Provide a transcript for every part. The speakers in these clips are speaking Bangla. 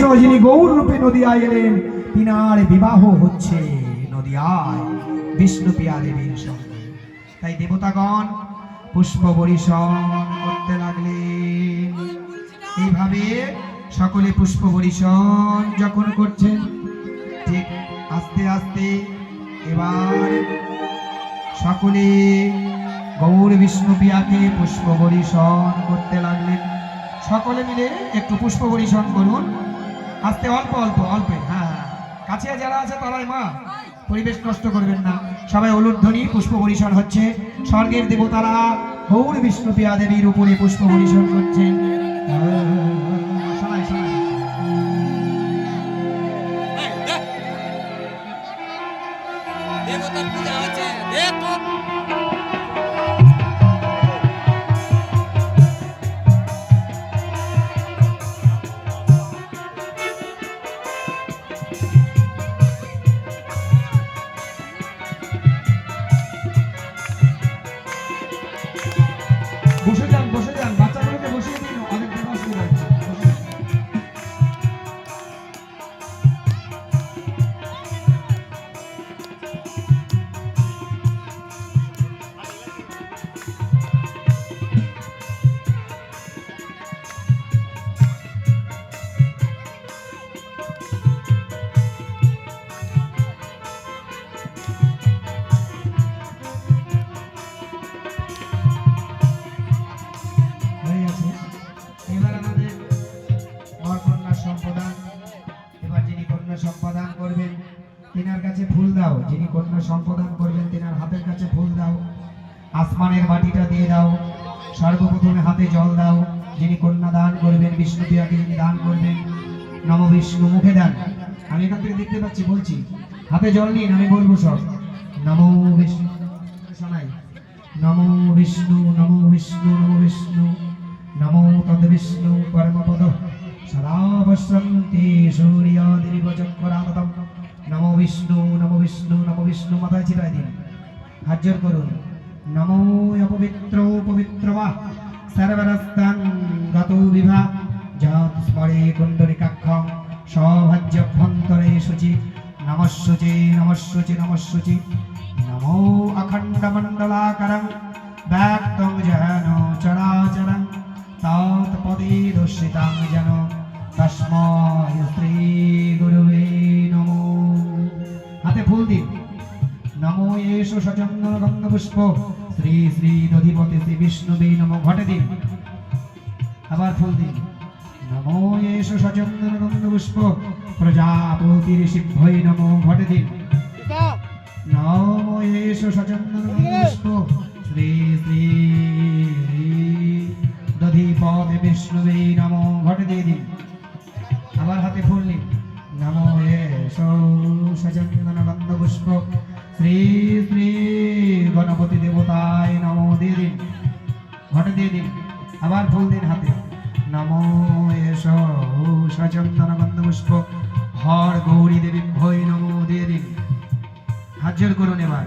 কৃষ্ণ যিনি গৌর রূপে নদিয়ায় এলেন, তিনার বিবাহ হচ্ছে নদিয়ায় বিষ্ণুপ্রিয়া দেবীর সঙ্গে। তাই দেবতাগণ পুষ্প বর্ষণ করতে লাগলেন। এইভাবে সকলে পুষ্প বর্ষণ যখন করছেন, ঠিক আস্তে আস্তে এবার সকলে গৌর বিষ্ণুপ্রিয়াকে পুষ্প বর্ষণ করতে লাগলেন। সকলে মিলে একটু পুষ্প বর্ষণ করুন, আস্তে, অল্প অল্প অল্প। হ্যাঁ, কাছে যারা আছে তারাই মা, পরিবেশ নষ্ট করবেন না। সবাই উলুধ্বনি পুষ্প বর্ষণ হচ্ছে। স্বর্গের দেবতারা গৌর বিষ্ণুপ্রিয়া দেবীর উপরে পুষ্প বর্ষণ করছেন। শোনাই শোনাই। দেবতার পূজা হচ্ছে, দেখো বসে যান, বসে যান, বাচ্চাগুলোকে বসিয়ে দিন, অনেক দিন অসুবিধা হচ্ছে। সম্পাদন করবেন তিনার কাছে ফুল দাও। যিনি কন্যা সম্পাদন করবেন তিনার হাতের কাছে ফুল দাও। আসমানের বাটিটা দিয়ে দাও। সর্বপ্রথমে হাতে জল দাও। যিনি কন্যা দান করবেন, বিষ্ণুপ্রিয়াকে যিনি দান করবেন, নম বিষ্ণু মুখে দান। আমি এখান থেকে দেখতে পাচ্ছি, বলছি হাতে জল নিন, আমি বলবো সব। নমো বিষ্ণু শোনাই। নমো বিষ্ণু, নমো বিষ্ণু, নমো বিষ্ণু, নমো তদ বিষ্ণু পরমপদ সদা পশ্যন্তি সূর্যাদিবচক্রাততম। নমো বিষ্ণু, নমো বিষ্ণু, নমো বিষ্ণু। মাথায় চিরাই দিন, হাত জোর করুন। নমো অপবিত্র পবিত্রবা সর্বরস্তাং গতো বিভা যৎ স্মরে কুণ্ডলিকাক্ষং সৌভাজ্যভ্যন্তরে শুচি। নমঃশুচি, নমঃশুচি, নমঃশুচি। নমো অখণ্ডমণ্ডলাকারং ব্যক্তং যেন চরাচরং তৎপদে দর্শিতাং যেন তস্मै শ্রী গুরুবে নমো। হাতে ফুল দিন। নমো এষ সচন্দন গন্ধ পুষ্প শ্রী শ্রী দধিপতি শ্রী বিষ্ণুবে নমো। ঘটে দিন, আবার ফুল দিন। নমো এষ সচন্দন গন্ধ পুষ্প প্রজাপতি ঋষিভ্যৈ নমো। ঘটে দিন। নমো এষ সচন্দন গন্ধ পুষ্প শ্রী শ্রী দধিপতি বিষ্ণুবে নমো। ঘটে দিয়ে দিন, আবার হাতে ফুল নিন। নমো এষ সচন্দন গন্ধ পুষ্প শ্রী শ্রী গণপতি দেবতায় নমো। দিয়ে দিন, ঘটে দিয়ে দিন, আবার ফুল দিন হাতে। নমো এষ সচন্দন গন্ধ পুষ্প হর গৌরী দেবী ভৈ নমো। দিয়ে দিন, হাত জোর করুন এবার।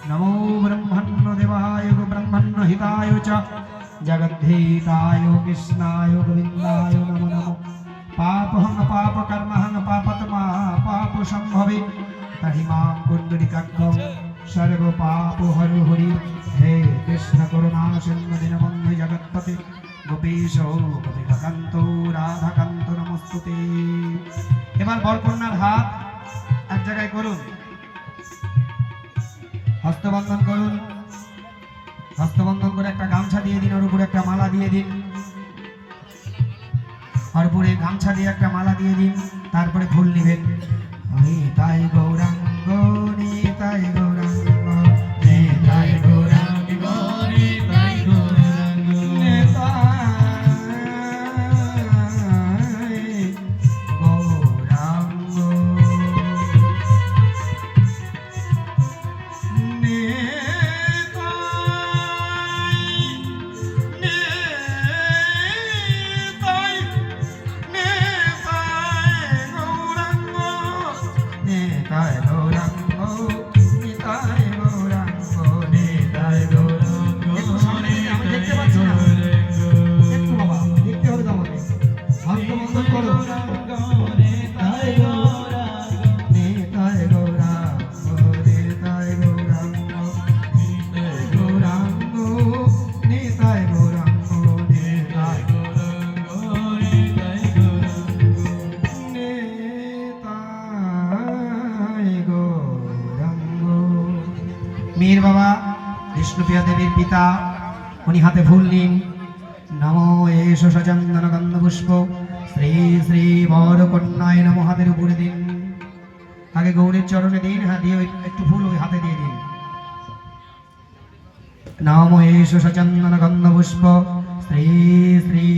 নমো ব্রহ্মণ্য দেবায় ব্রহ্মণ্য হিতায় চ জগদ্ধিতায় কৃষ্ণায় গোবিন্দায় নমো নমো। পাপহং পাপ কর্মহং পাপতমা পাপ সম্ভবে তহি মাং কুণ্ডলিকাক্ষং সর্ব পাপ হর হরি। হে কৃষ্ণ করুণা সিন্ধু দীনবন্ধু জগৎপতি গোপীশ কবিকান্ত রাধাকান্ত নমস্তুতে। এবার বরকন্যার হাত এক জায়গায় করুন, হস্তবন্ধন করুন। হস্তবন্ধন করে একটা গামছা দিয়ে দিন, ওর উপরে একটা মালা দিয়ে দিন। ওর উপরে গামছা দিয়ে একটা মালা দিয়ে দিন, তারপরে ফুল নিবেন। তাই গৌরাঙ্গ তাই গৌরাঙ্গ তাই গৌরাঙ্গ তাই গৌরাঙ্গ গৌরাঙ্গ নিতাই গৌরাঙ্গ নিতাই গৌরাঙ্গ নিতাই গৌরাঙ্গ নিতাই গৌরাঙ্গ নিতাই গৌরাঙ্গ নিতাই मीर बाबा विष्णुप्रिया देवीर पिता उनी हाथे फूल नीन नमो एष सचंदन गंध पुष्प श्री श्री बर कन्याय नमो हाथेर उपरे दिन आगे गौरीर चरणे दिन हाँ दिए एकटू फूल ओई हाथे दिए दिन नमो एष सचंदन गंध पुष्प श्री श्री